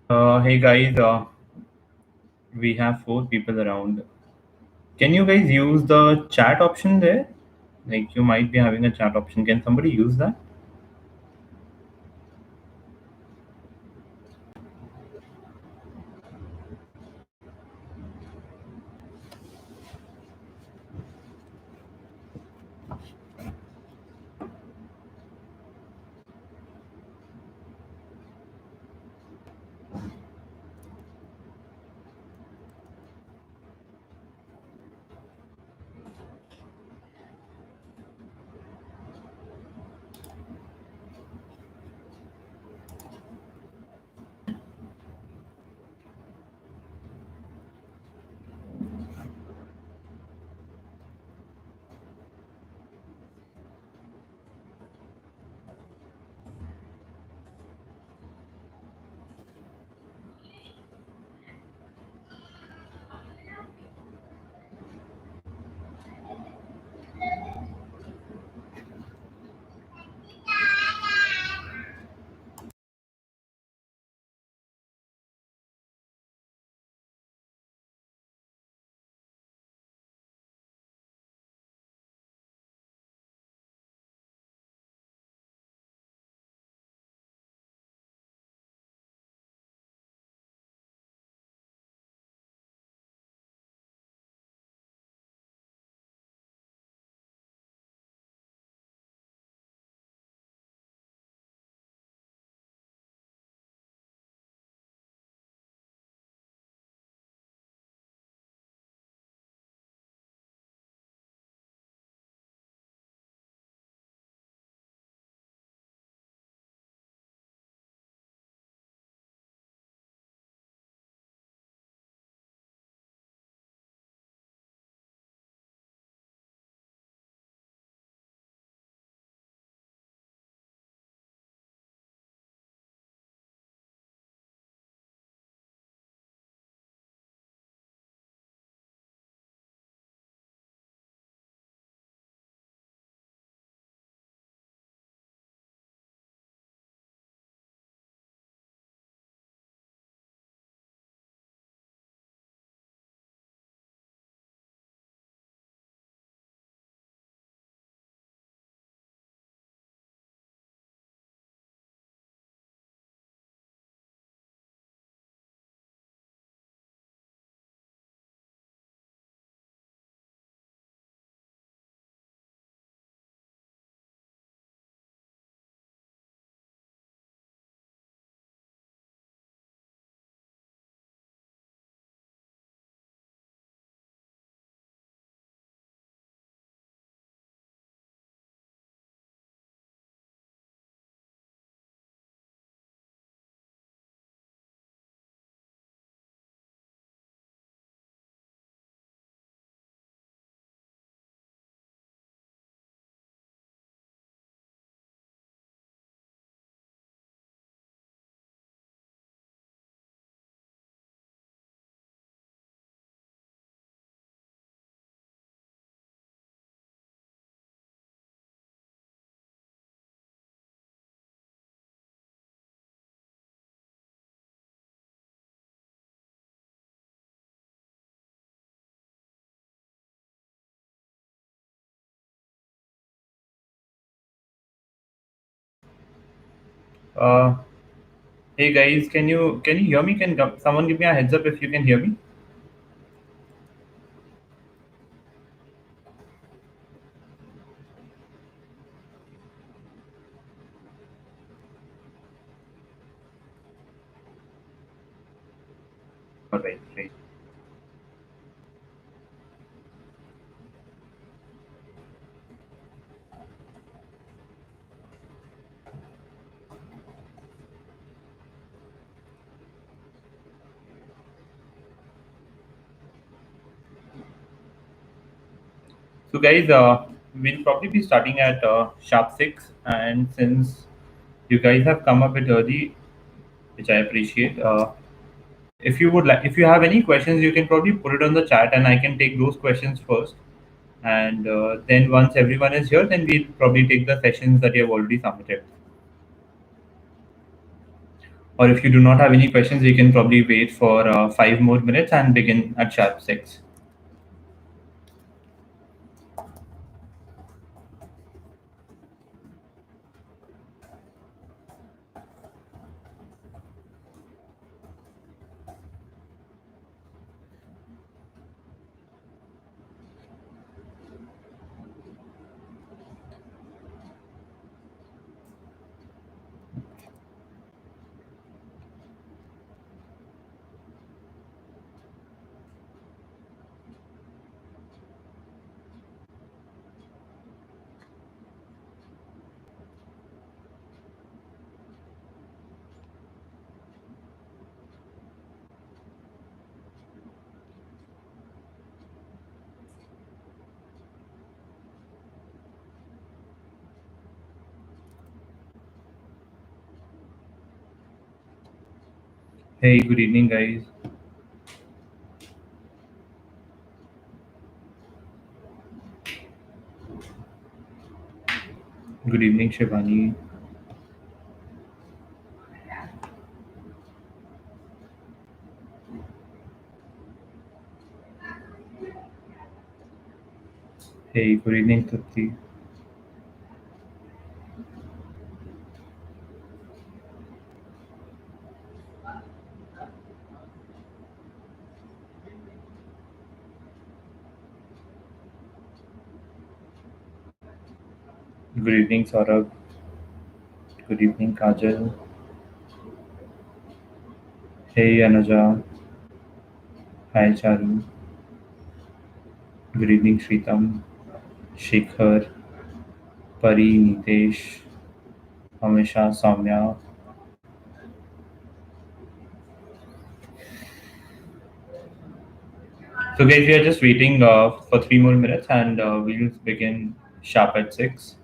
Hey guys, we have four people around. Can you guys use the chat option there? Like you might be having a chat option. Can somebody use that? Uh, hey guys, can you hear me? Someone give me a heads up if you can hear me? All right, great. So guys, we'll probably be starting at sharp six, and since you guys have come a bit early, which I appreciate. If you have any questions, you can probably put it on the chat, and I can take those questions first. And then once everyone is here, then we'll probably take the sessions that you have already submitted. Or if you do not have any questions, we can probably wait for 5 more minutes and begin at sharp 6. Hey, good evening, guys. Good evening, Shivani. Hey, good evening, Trupti. Good evening, Saurabh. Good evening, Kajal. Hey, Anuja. Hi, Charu. Good evening, Shritam, Shikhar, Pari, Nitesh, Hamisha, Soumya. So, guys, we are just waiting for 3 more minutes and we'll begin sharp at 6.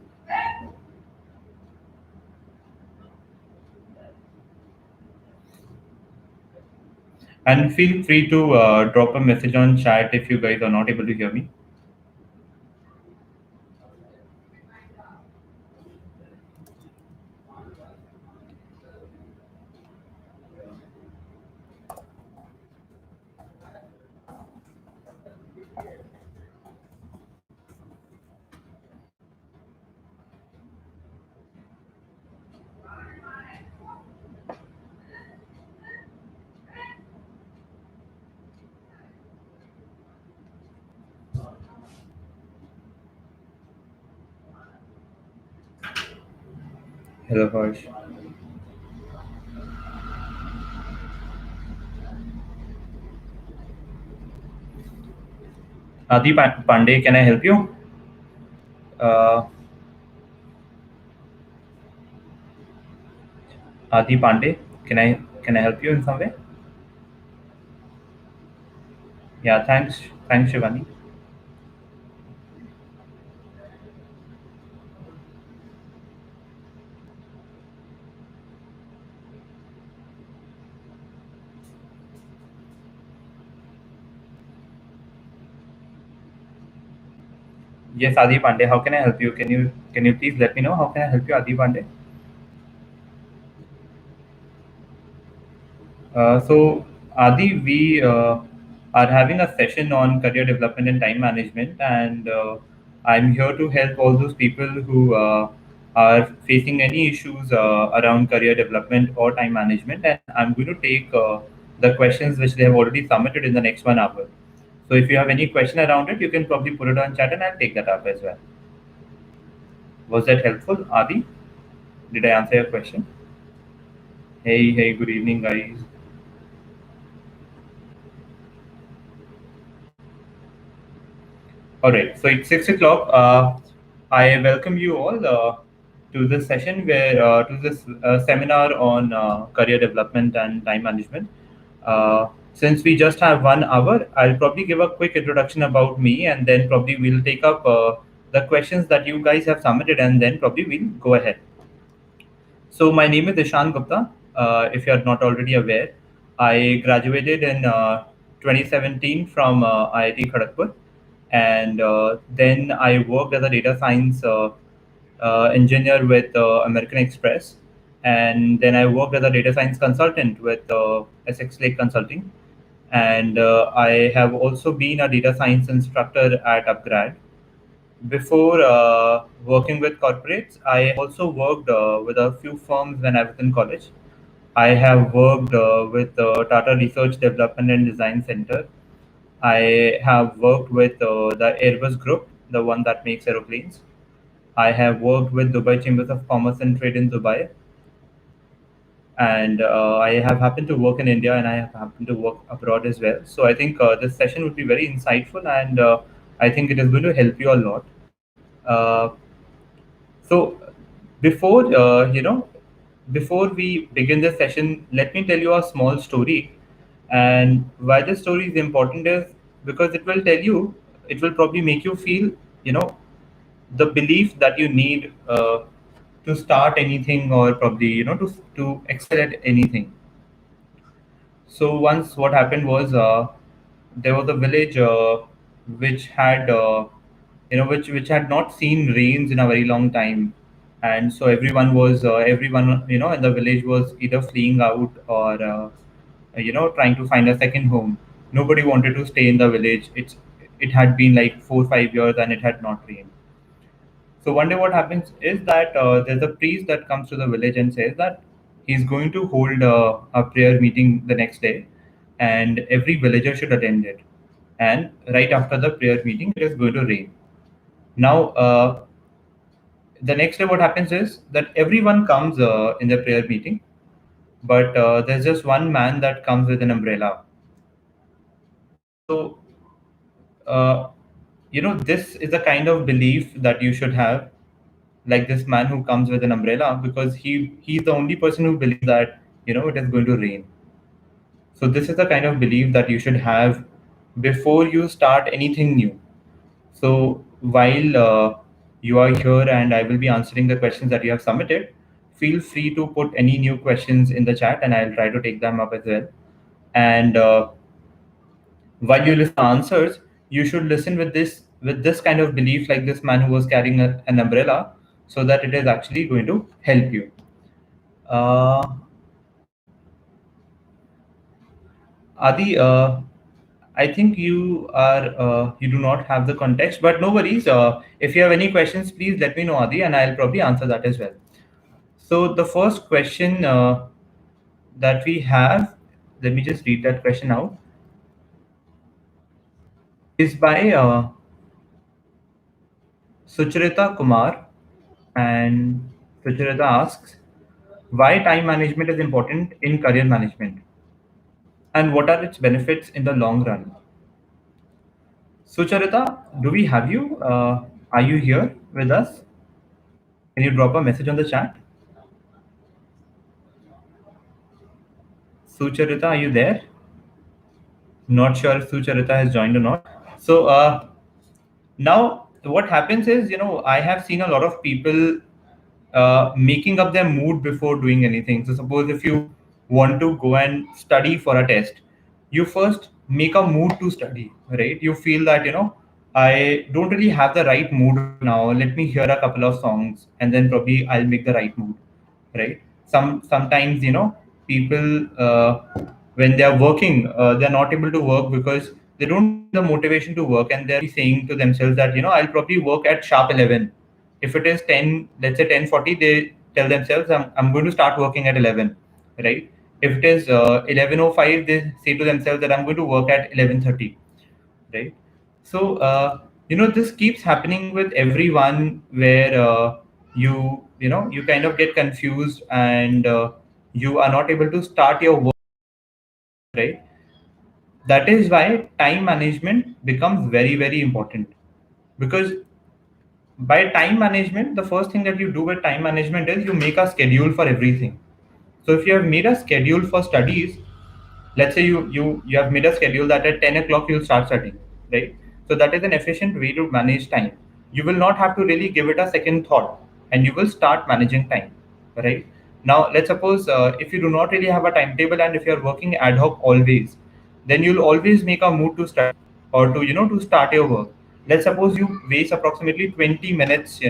And feel free to drop a message on chat if you guys are not able to hear me. Hello, Harsh. Pandey, can I help you? Uh, Adi Pandey, can I help you in some way? Yeah, thanks, Shivani. Yes, Adi Pandey, how can I help you? Can you please let me know how can I help you, Adi Pandey? So, Adi, we are having a session on career development and time management, and I'm here to help all those people who are facing any issues around career development or time management. And I'm going to take the questions which they have already submitted in the next 1 hour. So, if you have any question around it, you can probably put it on chat, and I'll take that up as well. Was that helpful, Adi? Did I answer your question? Hey, good evening, guys. All right, so it's 6 o'clock. I welcome you all to this session to this seminar on career development and time management. Since we just have 1 hour, I'll probably give a quick introduction about me, and then probably we'll take up the questions that you guys have submitted, and then probably we'll go ahead. So my name is Ishan Gupta. If you are not already aware, I graduated in 2017 from IIT Kharagpur, and then I worked as a data science engineer with American Express. and then I worked as a data science consultant with Essex Lake Consulting, and I have also been a data science instructor at Upgrad. Before working with corporates, I also worked with a few firms when I was in college. I have worked with Tata Research Development and Design Center. I have worked with the Airbus Group, the one that makes aeroplanes. I have worked with Dubai Chambers of Commerce and Trade in Dubai, and I have happened to work in India and I have happened to work abroad as well. So I think this session would be very insightful, and I think it is going to help you a lot. Uh, so before before we begin the session, let me tell you a small story. And why this story is important is because it will probably make you feel, you know, the belief that you need to start anything, or probably to excel at anything. So once what happened was, there was a village which had which had not seen rains in a very long time, and so everyone in the village was either fleeing out or trying to find a second home. Nobody wanted to stay in the village. It had been like 4 5 years and it had not rained. So one day, what happens is that there's a priest that comes to the village and says that he's going to hold a prayer meeting the next day, and every villager should attend it. And right after the prayer meeting, it is going to rain. Now, the next day, what happens is that everyone comes in the prayer meeting, but there's just one man that comes with an umbrella. So, uh, this is the kind of belief that you should have, like this man who comes with an umbrella, because he's the only person who believes that it is going to rain. So this is the kind of belief that you should have before you start anything new. So while you are here and I will be answering the questions that you have submitted, feel free to put any new questions in the chat and I'll try to take them up as well. And while you listen to answers, you should listen with this kind of belief, like this man who was carrying an umbrella, so that it is actually going to help you. uh, Adi, I think you do not have the context, but no worries. If you have any questions, please let me know, Adi, and I'll probably answer that as well. So the first question that we have, let me just read that question out, is by Sucharita Kumar, and Sucharita asks, why time management is important in career management, and what are its benefits in the long run? Sucharita, do we have you? Are you here with us? Can you drop a message on the chat? Sucharita, are you there? Not sure if Sucharita has joined or not. So now what happens is, I have seen a lot of people making up their mood before doing anything. So suppose if you want to go and study for a test, you first make a mood to study, right? You feel that, I don't really have the right mood right now. Let me hear a couple of songs and then probably I'll make the right mood, right? Sometimes, people when they are working, they're not able to work because they don't have the motivation to work, and they're saying to themselves that, I'll probably work at sharp 11. If it is 10, let's say 10:40, they tell themselves, I'm going to start working at 11, right? If it is 11:05, they say to themselves that I'm going to work at 11:30, right? So this keeps happening with everyone, where you kind of get confused, and you are not able to start your work, right? That is why time management becomes very very important, because by time management, the first thing that you do with time management is you make a schedule for everything. So if you have made a schedule for studies, let's say you have made a schedule that at 10 o'clock you'll start studying, right? So that is an efficient way to manage time. You will not have to really give it a second thought, and you will start managing time, right? Now let's suppose, if you do not really have a timetable and if you're working ad hoc always, then you'll always make a mood to study, or to start your work. Let's suppose you waste approximately 20 minutes,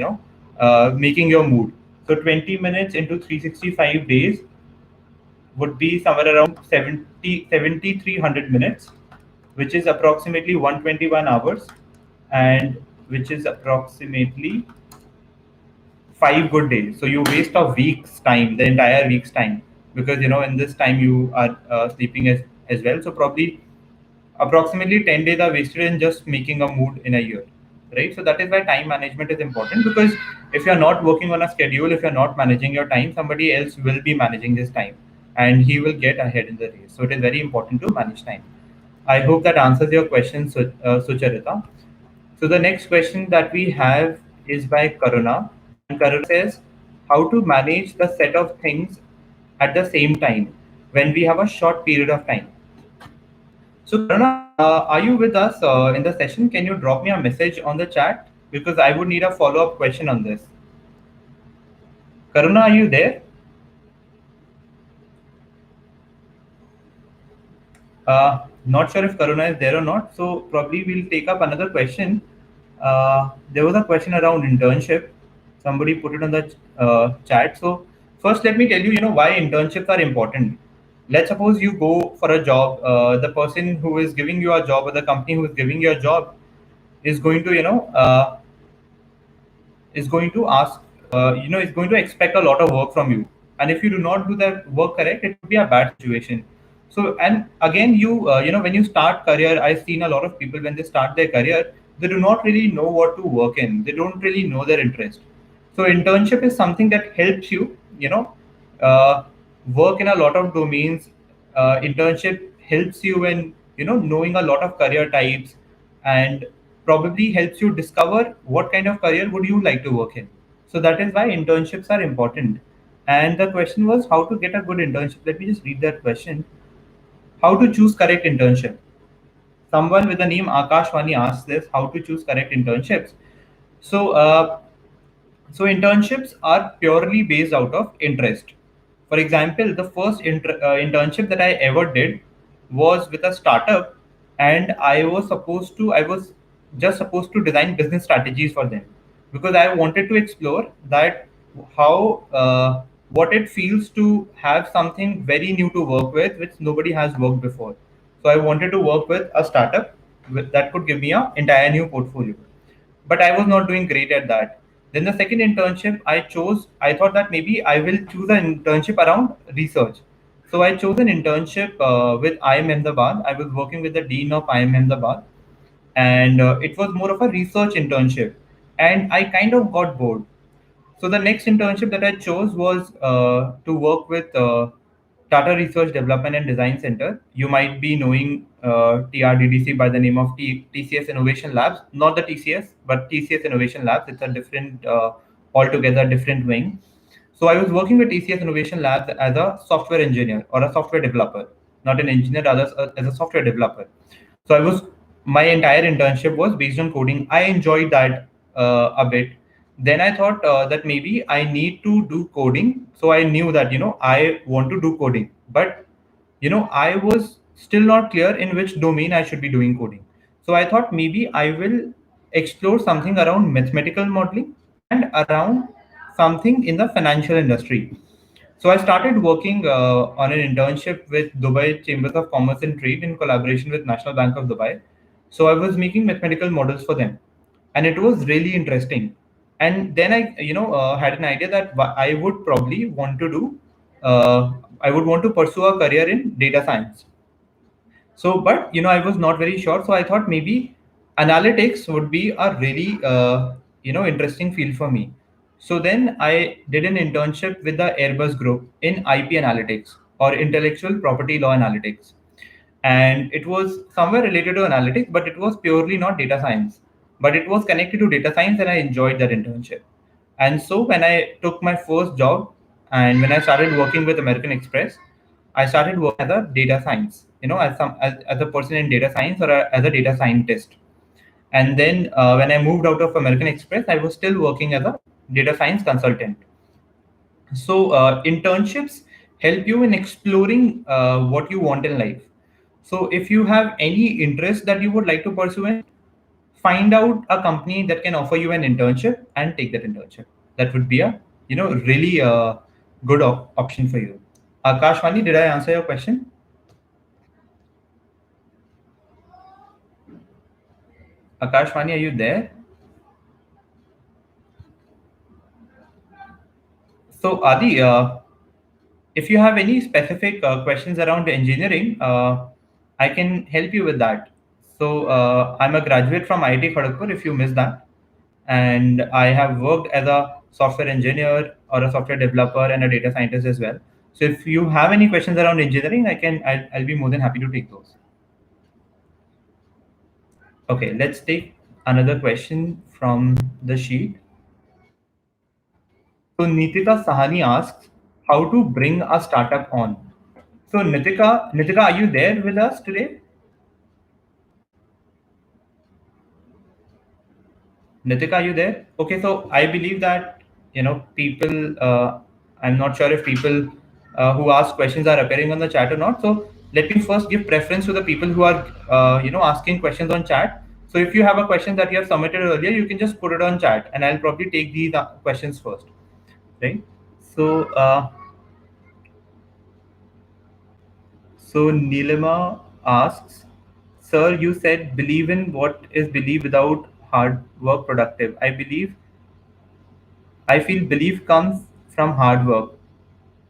making your mood. So 20 minutes into 365 days would be somewhere around 7,300 minutes, which is approximately 121 hours, and which is approximately 5 good days. So you waste a week's time, the entire week's time, because in this time you are sleeping as well. So probably approximately 10 days are wasted in just making a mood in a year, right? So that is why time management is important, because if you're not working on a schedule, if you're not managing your time, somebody else will be managing this time and he will get ahead in the race. So it is very important to manage time. I hope that answers your question, Sucharita. So the next question that we have is by Karuna, and Karuna says, "How to manage the set of things at the same time when we have a short period of time?" So Karuna, are you with us in the session? Can you drop me a message on the chat, because I would need a follow-up question on this. Karuna, are you there? Not sure if Karuna is there or not. So probably we'll take up another question. There was a question around internship. Somebody put it on the chat. So first, let me tell you, why internships are important. Let's suppose you go for a job. The person who is giving you a job, or the company who is giving you a job, is going to, is going to ask, is going to expect a lot of work from you. And if you do not do that work correct, it would be a bad situation. So, and again, when you start career, I've seen a lot of people when they start their career, they do not really know what to work in. They don't really know their interest. So, internship is something that helps you, uh, work in a lot of domains. Internship helps you in, knowing a lot of career types, and probably helps you discover what kind of career would you like to work in. So that is why internships are important. And the question was how to get a good internship. Let me just read that question. How to choose correct internship? Someone with the name Akashwani asked this: how to choose correct internships. So internships are purely based out of interest. For example, the first internship that I ever did was with a startup, and I was just supposed to design business strategies for them, because I wanted to explore that how what it feels to have something very new to work with, which nobody has worked before. So I wanted to work with a startup that could give me an entire new portfolio, but I was not doing great at that. Then the second internship I thought that maybe I will choose an internship around research. So I chose an internship with IIM Ahmedabad. I was working with the dean of IIM Ahmedabad, and it was more of a research internship. And I kind of got bored. So the next internship that I chose was to work with Tata Research Development and Design Center. You might be knowing TRDDC by the name of TCS Innovation Labs, not the TCS, but TCS Innovation Labs. It's a different, altogether different wing. So I was working with TCS Innovation Labs as a software engineer or a software developer, not an engineer, rather as a software developer. So my entire internship was based on coding. I enjoyed that a bit. Then I thought that maybe I need to do coding. So I knew that, I want to do coding, but, I was still not clear in which domain I should be doing coding. So I thought maybe I will explore something around mathematical modeling and around something in the financial industry. So I started working on an internship with Dubai Chambers of Commerce and Trade in collaboration with National Bank of Dubai. So I was making mathematical models for them, and it was really interesting. And then I, had an idea that I would probably want to do, I would want to pursue a career in data science. So, but I was not very sure. So I thought maybe analytics would be a really interesting field for me. So then I did an internship with the Airbus Group in IP analytics, or intellectual property law analytics, and it was somewhere related to analytics, but it was purely not data science. But it was connected to data science, and I enjoyed that internship. And so when I took my first job, and when I started working with American Express, I started working as a data science, as a person in data science, or as a data scientist. And then when I moved out of American Express, I was still working as a data science consultant. So internships help you in exploring what you want in life. So if you have any interest that you would like to pursue in, find out a company that can offer you an internship and take that internship. That would be a really a good option for you. Akashwani, did I answer your question? Akashwani, are you there? So, Adi, if you have any specific questions around engineering, I can help you with that. So, I'm a graduate from IIT Kharagpur, if you missed that. And I have worked as a software engineer or a software developer and a data scientist as well. So, if you have any questions around engineering, I'll be more than happy to take those. Okay, let's take another question from the sheet. So, Nitika Sahani asks, how to bring a startup on? So Nitika, are you there with us today? Nitika, are you there? Okay, so I believe that people. I'm not sure if people who ask questions are appearing on the chat or not. So let me first give preference to the people who are asking questions on chat. So if you have a question that you have submitted earlier, you can just put it on chat, and I'll probably take these questions first, right? So Nilima asks, Sir, you said believe in what is belief without hard work productive. I feel belief comes from hard work.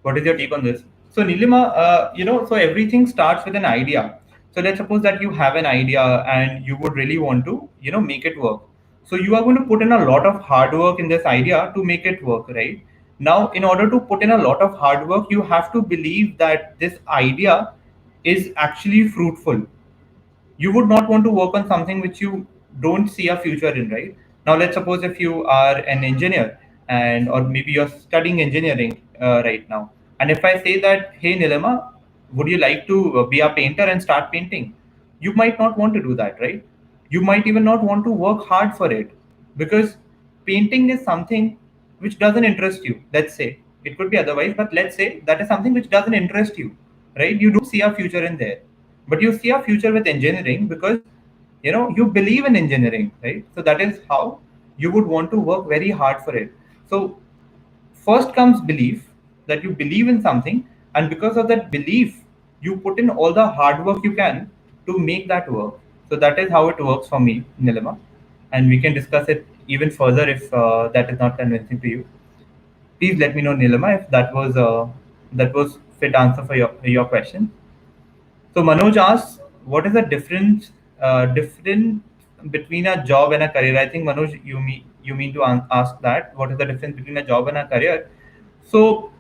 What is your take on this? So Nilima, so everything starts with an idea. So let's suppose that you have an idea and you would really want to, make it work. So you are going to put in a lot of hard work in this idea to make it work, right? Now, in order to put in a lot of hard work, you have to believe that this idea is actually fruitful. You would not want to work on something which you don't see a future in, right? Now let's suppose if you are an engineer, and or maybe you're studying engineering right now, and if I say that, hey Nilima, would you like to be a painter and start painting, you might not want to do that, right? You might even not want to work hard for it, because painting is something which doesn't interest you. Let's say it could be otherwise, but let's say that is something which doesn't interest you, right? You don't see a future in there, but you see a future with engineering because you believe in engineering, right? So that is how you would want to work very hard for it. So first comes belief, that you believe in something, and because of that belief you put in all the hard work you can to make that work. So that is how it works for me, Nilima, and we can discuss it even further if that is not convincing to you. Please let me know, Nilima, if that was fit answer for your question. So Manoj asks, what is the difference between a job and a career? I think Manoj, you mean to ask that. What is the difference between a job and a career? So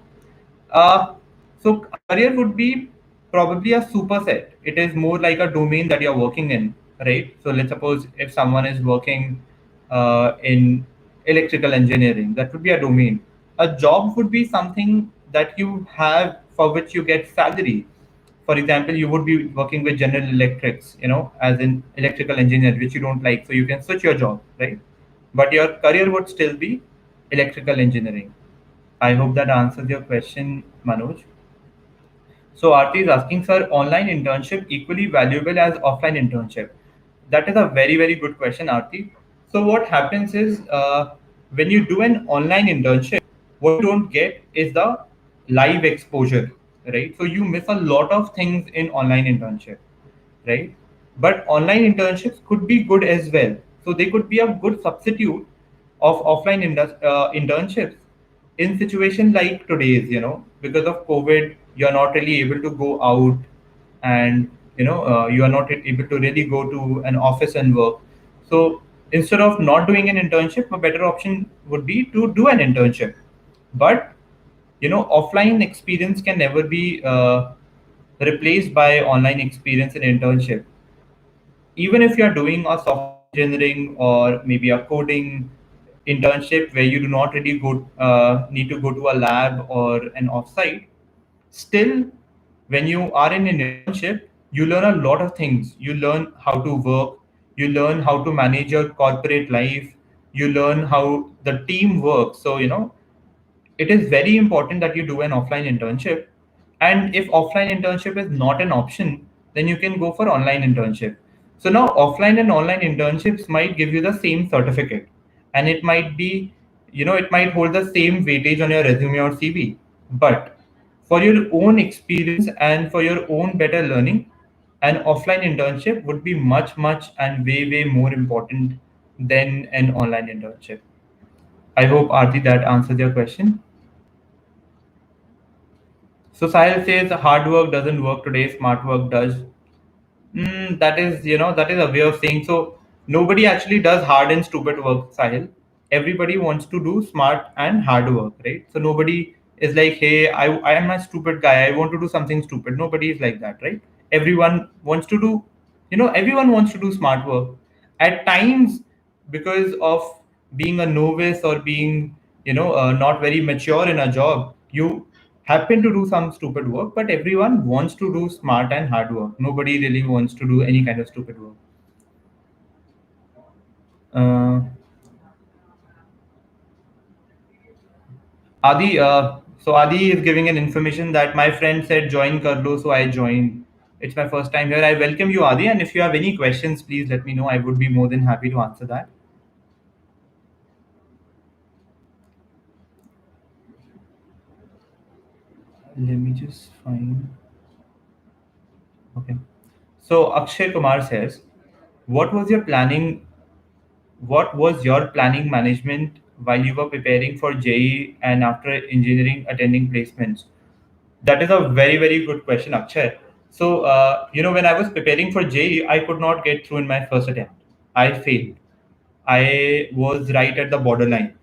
uh, so a career would be probably a superset. It is more like a domain that you're working in, right? So let's suppose if someone is working in electrical engineering, that would be a domain. A job would be something that you have for which you get salary. For example, you would be working with General Electrics, as an electrical engineer, which you don't like, so you can switch your job, right? But your career would still be electrical engineering. I hope that answers your question, Manoj. So Aarti is asking, sir, online internship equally valuable as offline internship? That is a very, very good question, Aarti. So what happens is when you do an online internship, what you don't get is the live exposure, right? So you miss a lot of things in online internship, right? But online internships could be good as well. So they could be a good substitute of offline internships in situation like today's, because of COVID, you're not really able to go out, and you are not able to really go to an office and work. So instead of not doing an internship, a better option would be to do an internship. But offline experience can never be replaced by online experience and internship. Even if you're doing a software engineering or maybe a coding internship where you do not really need to go to a lab or an offsite, still, when you are in an internship, you learn a lot of things. You learn how to work, you learn how to manage your corporate life, you learn how the team works. So it is very important that you do an offline internship. And if offline internship is not an option, then you can go for online internship. So now offline and online internships might give you the same certificate, and it might be it might hold the same weightage on your resume or CV. But for your own experience and for your own better learning, an offline internship would be much, much and way, way more important than an online internship. I hope, Aarti, that answers your question. So Sahil says hard work doesn't work today, smart work does. That is a way of saying. So nobody actually does hard and stupid work, Sahil. Everybody wants to do smart and hard work, right? So nobody is like, hey, I am a stupid guy. I want to do something stupid. Nobody is like that, right? Everyone wants to do, everyone wants to do smart work. At times, because of being a novice or being, not very mature in a job, you happen to do some stupid work, but everyone wants to do smart and hard work. Nobody really wants to do any kind of stupid work. Uh, Adi is giving an information that my friend said join Karlo, so I joined. It's my first time here. I welcome you, Adi, and if you have any questions, please let me know. I would be more than happy to answer that. Let me just find. Okay. So Akshay Kumar says, "What was your planning? What was your planning management while you were preparing for JE and after engineering attending placements?" That is a very, very good question, Akshay. So, when I was preparing for JE, I could not get through in my first attempt. I failed. I was right at the borderline.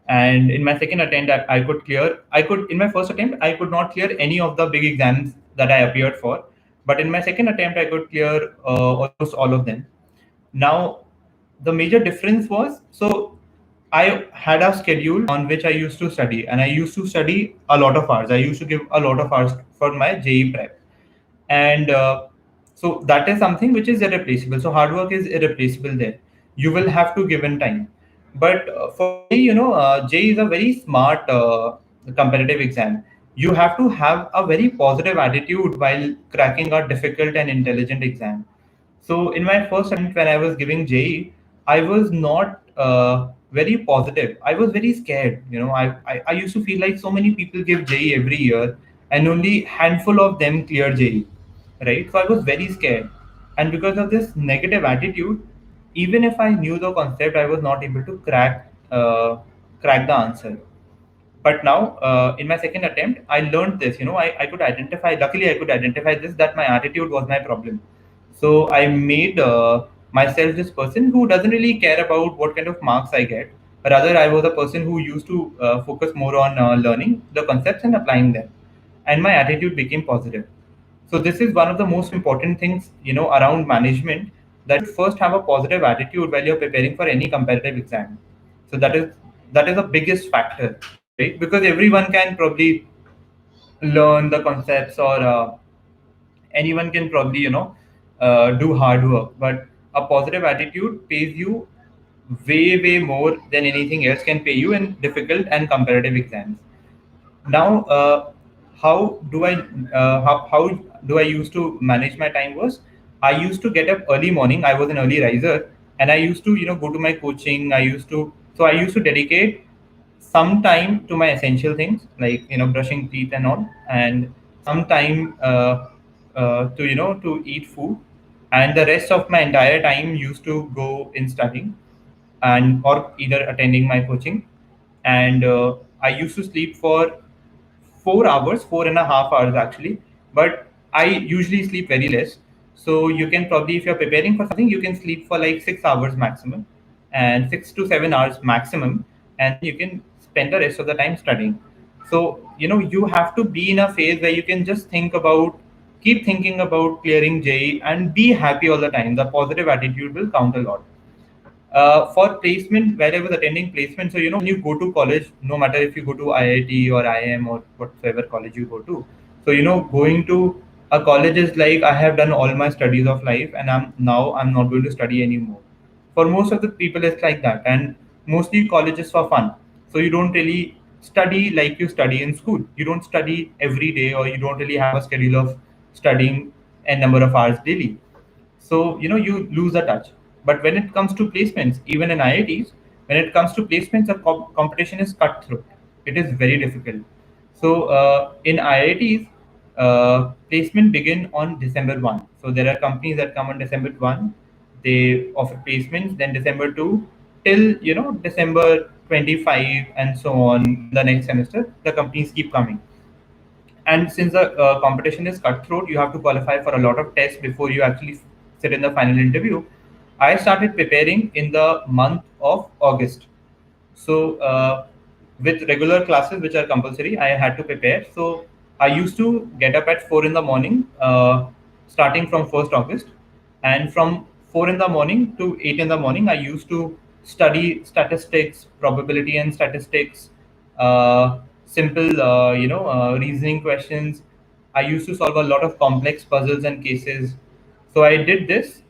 And in my second attempt, I could clear. In my first attempt, I could not clear any of the big exams that I appeared for. But in my second attempt, I could clear almost all of them. Now, the major difference was, so I had a schedule on which I used to study, and I used to study a lot of hours. I used to give a lot of hours for my JE prep, and so that is something which is irreplaceable. So hard work is irreplaceable there. You will have to give in time. But for JE, JE is a very smart competitive exam. You have to have a very positive attitude while cracking a difficult and intelligent exam. So in my first attempt when I was giving JE, I was not very positive. I was very scared. I used to feel like so many people give JE every year and only handful of them clear JE, right? So I was very scared. And because of this negative attitude, even if I knew the concept, I was not able to crack the answer. But now in my second attempt I learned this. I could identify, luckily I could identify this, that my attitude was my problem. So I made myself this person who doesn't really care about what kind of marks I get. Rather, I was a person who used to focus more on learning the concepts and applying them, and my attitude became positive. So this is one of the most important things, around management, that you first have a positive attitude while you're preparing for any competitive exam. So that is the biggest factor, right? Because everyone can probably learn the concepts, or anyone can probably do hard work, but a positive attitude pays you way, way more than anything else can pay you in difficult and competitive exams. Now, how do I used to manage my time was, I used to get up early morning. I was an early riser, and I used to go to my coaching. I used to dedicate some time to my essential things, like brushing teeth and all, and some time to eat food, and the rest of my entire time used to go in studying, and or either attending my coaching. And I used to sleep for 4 hours, 4.5 hours actually, but I usually sleep very less. So you can probably, if you're preparing for something, you can sleep for like 6 hours maximum, and 6 to 7 hours maximum, and you can spend the rest of the time studying. So you have to be in a phase where you can just keep thinking about clearing JE and be happy all the time. The positive attitude will count a lot for placement, where I was attending placement. So when you go to college, no matter if you go to IIT or IIM or whatever college you go to, so going to a college is like, I have done all my studies of life, and I'm not going to study anymore. For most of the people, it's like that, and mostly colleges for fun. So you don't really study like you study in school. You don't study every day, or you don't really have a schedule of studying a number of hours daily. So you lose the touch. But when it comes to placements, even in IITs, when it comes to placements, the competition is cutthroat. It is very difficult. So in IITs, placement begin on December 1. So there are companies that come on December 1. They offer placements. Then December 2 till December 25 and so on. The next semester, the companies keep coming. And since the competition is cutthroat, you have to qualify for a lot of tests before you actually sit in the final interview. I started preparing in the month of August. So, with regular classes which are compulsory, I had to prepare. So, I used to get up at 4 in the morning, starting from 1st August. And from 4 in the morning to 8 in the morning, I used to study statistics, probability and statistics, simple, reasoning questions. I used to solve a lot of complex puzzles and cases. So, I did this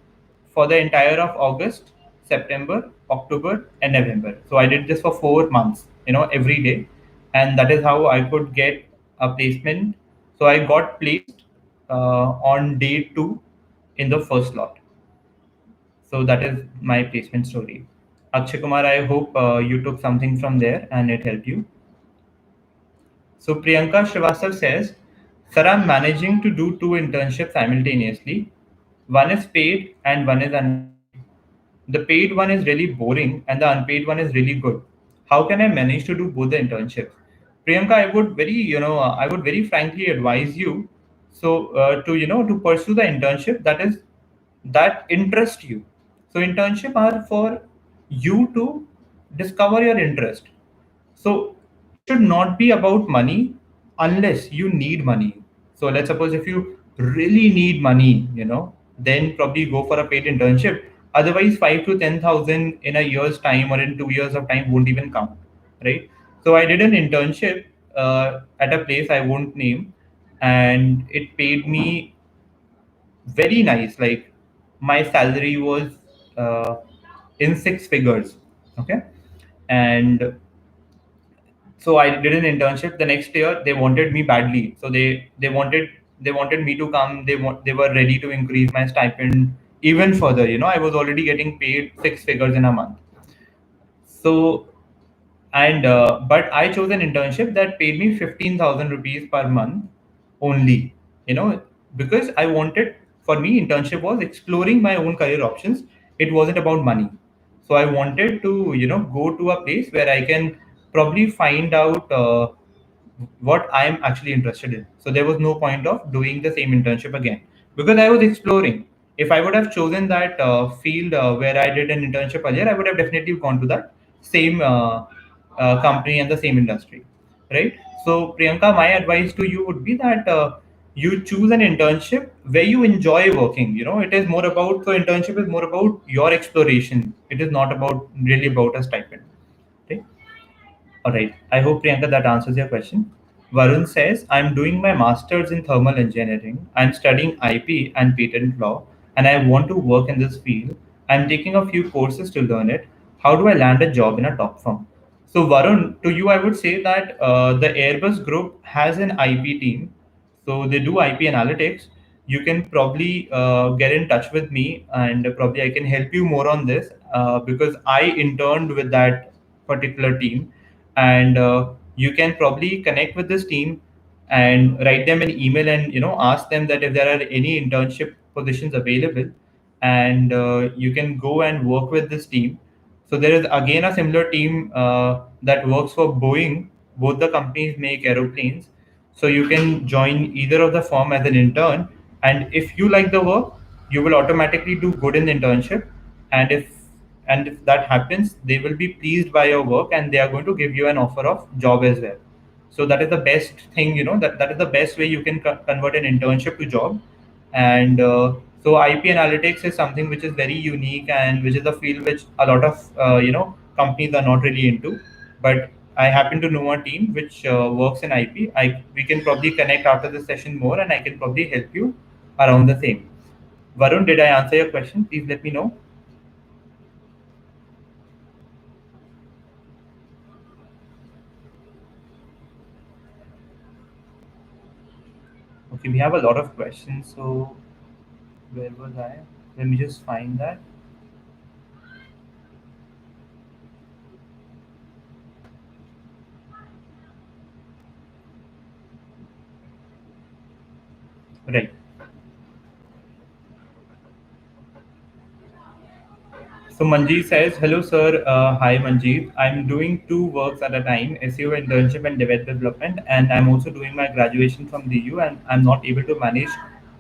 for the entire of August, September, October, and November. So I did this for 4 months, every day, and that is how I could get a placement. So I got placed on day two in the first slot. So that is my placement story. Akshay Kumar, I hope you took something from there and it helped you. So Priyanka Srivastav says, Sir, I'm managing to do two internships simultaneously. One is paid and one is unpaid. The paid one is really boring and the unpaid one is really good. How can I manage to do both the internships? Priyanka, I would very frankly advise you to pursue the internship that interest you. So internship are for you to discover your interest. So it should not be about money unless you need money. So let's suppose if you really need money, then probably go for a paid internship. Otherwise, 5 to 10,000 in a year's time or in 2 years of time won't even count, right? So I did an internship at a place I won't name, and it paid me very nice. Like my salary was uh, in six figures, okay, and so I did an internship. The next year they wanted me badly, so they wanted me to come. They were ready to increase my stipend even further. I was already getting paid six figures in a month. So and but I chose an internship that paid me 15,000 rupees per month only. Because I wanted, for me internship was exploring my own career options. It wasn't about money. So I wanted to go to a place where I can probably find out what I am actually interested in. So there was no point of doing the same internship again because I was exploring. If I would have chosen that field where I did an internship earlier, I would have definitely gone to that same company and the same industry, right? So Priyanka, my advice to you would be that you choose an internship where you enjoy working. It is more about, so internship is more about your exploration. It is not about really about a stipend, right? All right. I hope, Priyanka, that answers your question. Varun says, I'm doing my master's in thermal engineering. I'm studying IP and patent law, and I want to work in this field. I'm taking a few courses to learn it. How do I land a job in a top firm? So, Varun, to you, I would say that the Airbus group has an IP team. So, they do IP analytics. You can probably get in touch with me, and probably I can help you more on this because I interned with that particular team, and you can probably connect with this team and write them an email and ask them that if there are any internship positions available, and you can go and work with this team. So there is again a similar team that works for Boeing. Both the companies make aeroplanes, so you can join either of the firm as an intern, and if you like the work, you will automatically do good in the internship, and if that happens, they will be pleased by your work and they are going to give you an offer of job as well. So that is the best thing, that is the best way you can convert an internship to job. And so IP analytics is something which is very unique and which is a field which a lot of companies are not really into. But I happen to know a team which works in IP. We can probably connect after this session more, and I can probably help you around the same. Varun, did I answer your question? Please let me know. Okay, we have a lot of questions. So where was I? Let me just find that. Right. So Manjeet says, "Hello, sir. Hi, Manjeet. I'm doing two works at a time: SEO internship and web development, and I'm also doing my graduation from DU, and I'm not able to manage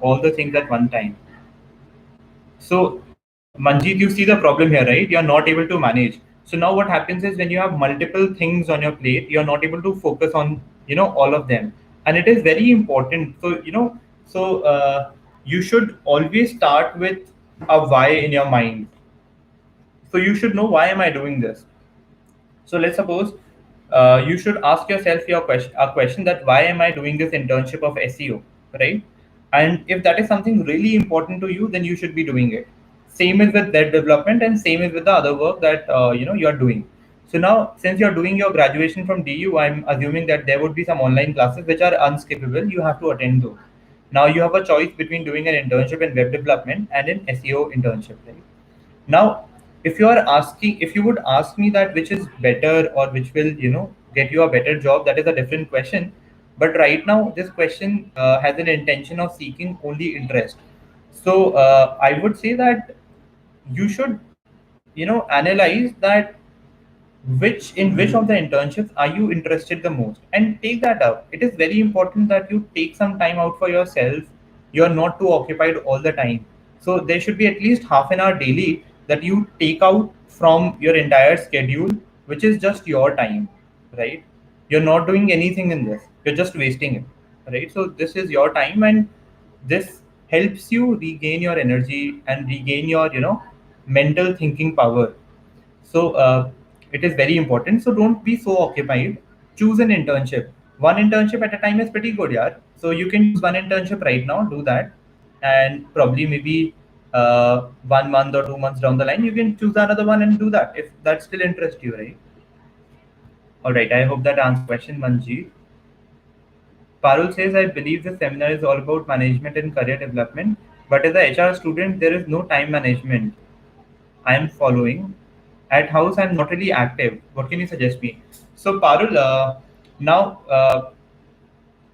all the things at one time." So, Manjeet, you see the problem here, right? You're not able to manage. So now what happens is when you have multiple things on your plate, you're not able to focus on, all of them, and it is very important. So you should always start with a why in your mind. So you should know, why am I doing this? So let's suppose you should ask yourself a question, that why am I doing this internship of SEO, right? And if that is something really important to you, then you should be doing it. Same is with that development, and same is with the other work that you are doing. So now, since you're doing your graduation from DU, I'm assuming that there would be some online classes which are unskippable. You have to attend those. Now you have a choice between doing an internship in web development and an SEO internship, right? Now, if you would ask me that which is better, or which will, get you a better job, that is a different question. But right now, this question has an intention of seeking only interest. So I would say that you should, analyze that which of the internships are you interested the most, and take that up. It is very important that you take some time out for yourself. You're not too occupied all the time. So there should be at least half an hour daily that you take out from your entire schedule, which is just your time, right? You're not doing anything in this, you're just wasting it, right? So this is your time, and this helps you regain your energy and regain your, mental thinking power. So it is very important. So don't be so occupied. Choose an internship. One internship at a time is pretty good, yeah. So you can choose one internship right now, do that, and probably maybe 1 month or 2 months down the line, you can choose another one and do that if that still interests you, right? All right. I hope that answers your question, Manjeet. Parul says, I believe the seminar is all about management and career development, but as a HR student, there is no time management. I am following. At house, I'm not really active. What can you suggest me? So, Parul, now,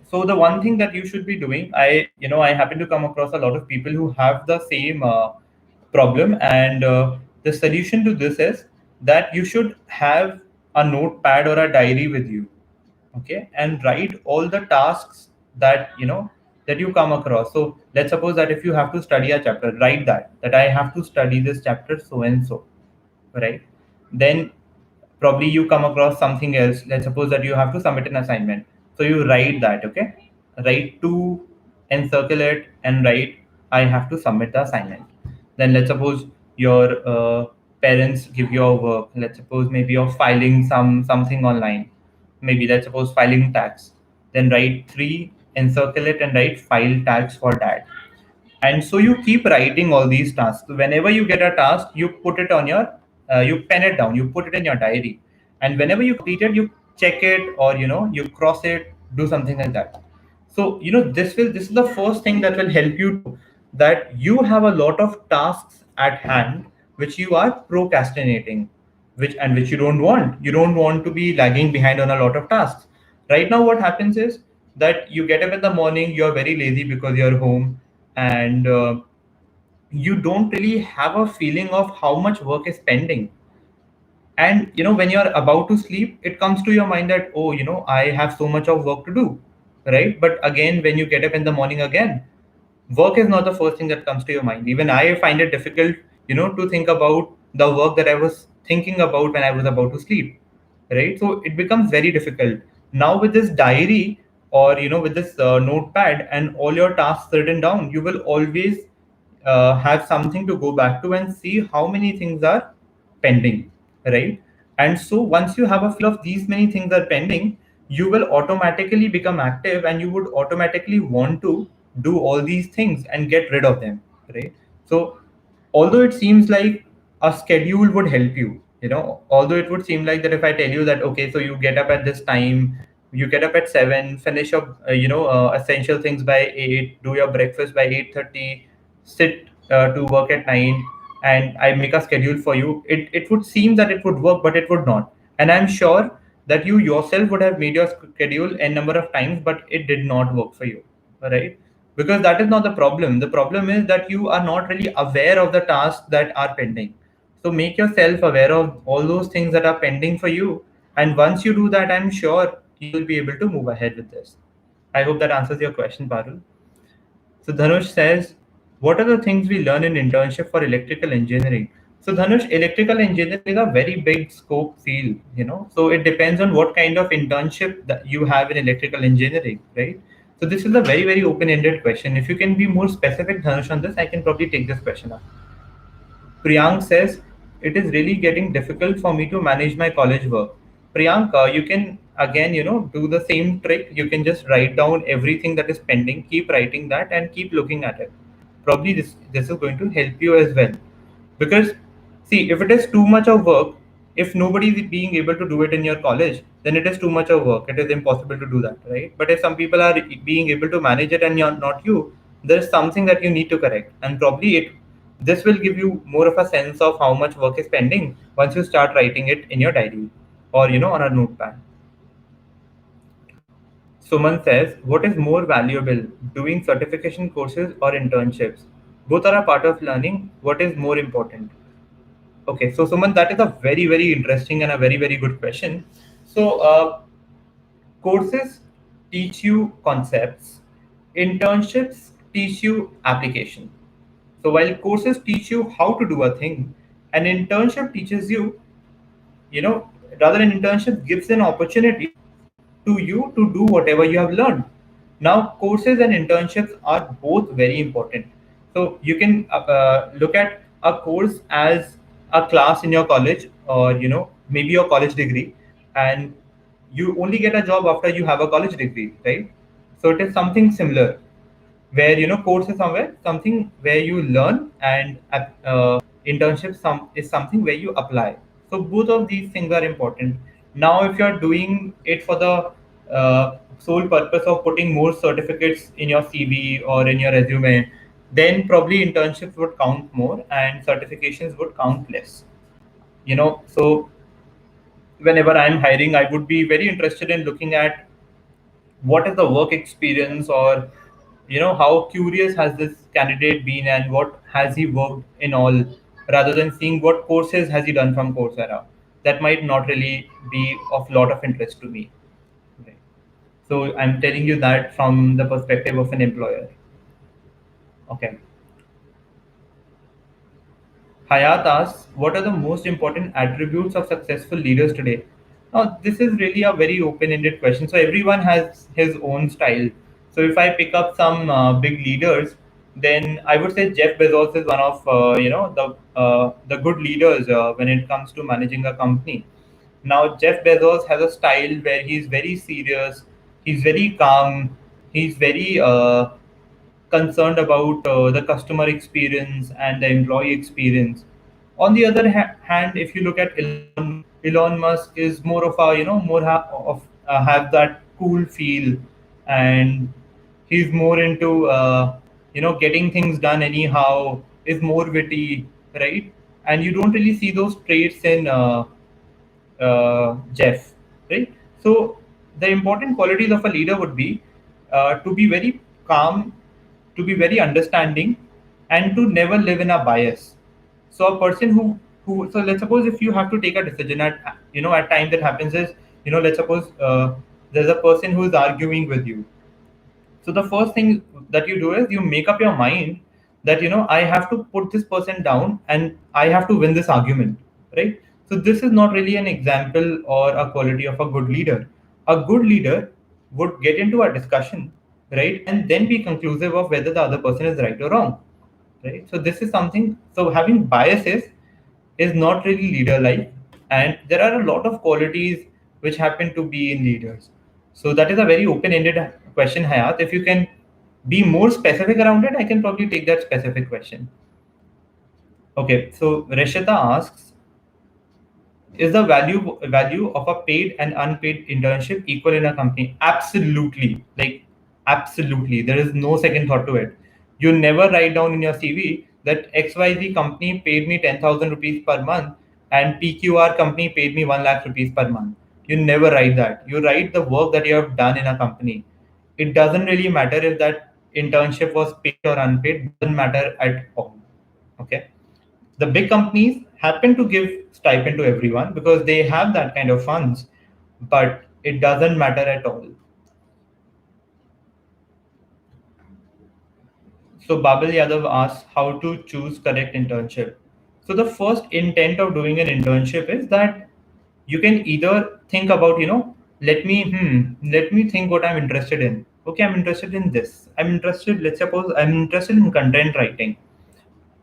so the one thing that you should be doing, I happen to come across a lot of people who have the same problem, and the solution to this is that you should have a notepad or a diary with you, okay, and write all the tasks that that you come across. So let's suppose that if you have to study a chapter, write that I have to study this chapter so and so, right? Then probably you come across something else. Let's suppose that you have to submit an assignment, so you write that, okay, write to, encircle it, and write, I have to submit the assignment. Then let's suppose your parents give you a work. Let's suppose maybe you're filing something online, maybe let's suppose filing tax. Then write three, encircle it, and write file tax for that. And so you keep writing all these tasks. Whenever you get a task, you put it on your you pen it down, you put it in your diary, and whenever you complete it, you check it, or you cross it, do something like that. So this is the first thing that will help you to, that you have a lot of tasks at hand which you are procrastinating, which you don't want to be lagging behind on a lot of tasks. Right now what happens is that you get up in the morning, you're very lazy because you're home, and you don't really have a feeling of how much work is pending. And when you're about to sleep, it comes to your mind that, oh, I have so much of work to do, right? But again, when you get up in the morning again, work is not the first thing that comes to your mind. Even I find it difficult, to think about the work that I was thinking about when I was about to sleep, right? So it becomes very difficult. Now with this diary, or with this notepad and all your tasks written down, you will always have something to go back to and see how many things are pending, right? And so once you have a feel of these many things are pending, you will automatically become active, and you would automatically want to do all these things and get rid of them, right? So although it seems like a schedule would help you, although it would seem like that if I tell you that, okay, so you get up at this time, you get up at 7, finish up essential things by 8, do your breakfast by 8:30, sit to work at 9, and I make a schedule for you, it would seem that it would work, but it would not. And I'm sure that you yourself would have made your schedule n number of times, but it did not work for you, right? because that is not the problem. The problem is that you are not really aware of the tasks that are pending. So make yourself aware of all those things that are pending for you, and once you do that, I'm sure you will be able to move ahead with this. I hope that answers your question, Parul. So Dhanush says, what are the things we learn in internship for electrical engineering? So Dhanush, electrical engineering is a very big scope field, So it depends on what kind of internship that you have in electrical engineering, right? So this is a very, very open-ended question. If you can be more specific, Dhanush, on this, I can probably take this question up. Priyank says, it is really getting difficult for me to manage my college work. Priyank, you can again, do the same trick. You can just write down everything that is pending, keep writing that and keep looking at it. Probably this is going to help you as well. Because see, if it is too much of work, if nobody is being able to do it in your college, then it is too much of work. It is impossible to do that, right? But if some people are being able to manage it and you're not you, there's something that you need to correct. And probably this will give you more of a sense of how much work is pending once you start writing it in your diary or on a notepad. Suman says, what is more valuable, doing certification courses or internships? Both are a part of learning. What is more important? Okay, so Suman, that is a very, very interesting and a very, very good question. So, courses teach you concepts, internships teach you application. So, while courses teach you how to do a thing, an internship teaches you, you know, rather, an internship gives an opportunity to you to do whatever you have learned. Now, courses and internships are both very important. So you can look at a course as a class in your college, or maybe your college degree, and you only get a job after you have a college degree, right? So it is something similar, where course is somewhere something where you learn, and internship is something where you apply. So both of these things are important. Now if you're doing it for the sole purpose of putting more certificates in your CV or in your resume, then probably internships would count more and certifications would count less. So whenever I'm hiring, I would be very interested in looking at what is the work experience, or how curious has this candidate been and what has he worked in all, rather than seeing what courses has he done from Coursera. That might not really be of lot of interest to me. Right. So I'm telling you that from the perspective of an employer. Okay. Hayat asks, what are the most important attributes of successful leaders today? Now, this is really a very open-ended question. So everyone has his own style. So if I pick up some big leaders, then I would say Jeff Bezos is one of the good leaders when it comes to managing a company. Now, Jeff Bezos has a style where he's very serious, he's very calm, he's very concerned about the customer experience and the employee experience. On the other hand, if you look at Elon Musk is more of a more of have that cool feel, and he's more into getting things done anyhow. Is more witty, right? And you don't really see those traits in Jeff, right? So the important qualities of a leader would be to be very calm, to be very understanding, and to never live in a bias. So a person who so let's suppose if you have to take a decision at at time that happens is let's suppose there's a person who is arguing with you. So the first thing that you do is you make up your mind that I have to put this person down and I have to win this argument, right? So this is not really an example or a quality of a good leader. A good leader would get into a discussion, right, and then be conclusive of whether the other person is right or wrong, right? So this is something. So having biases is not really leader like, and there are a lot of qualities which happen to be in leaders. So that is a very open ended question, Hayat. If you can be more specific around it, I can probably take that specific question. Okay, so Rishita asks, is the value of a paid and unpaid internship equal in a company? Absolutely. Like absolutely. There is no second thought to it. You never write down in your CV that XYZ company paid me 10,000 rupees per month and PQR company paid me 1 lakh rupees per month. You never write that. You write the work that you have done in a company. It doesn't really matter if that internship was paid or unpaid doesn't matter at all. Okay. The big companies happen to give stipend to everyone because they have that kind of funds, but it doesn't matter at all. So Babel Yadav asks how to choose correct internship. So the first intent of doing an internship is that you can either think about, let me think what I'm interested in. Okay, I'm interested in this. I'm interested, let's suppose I'm interested in content writing.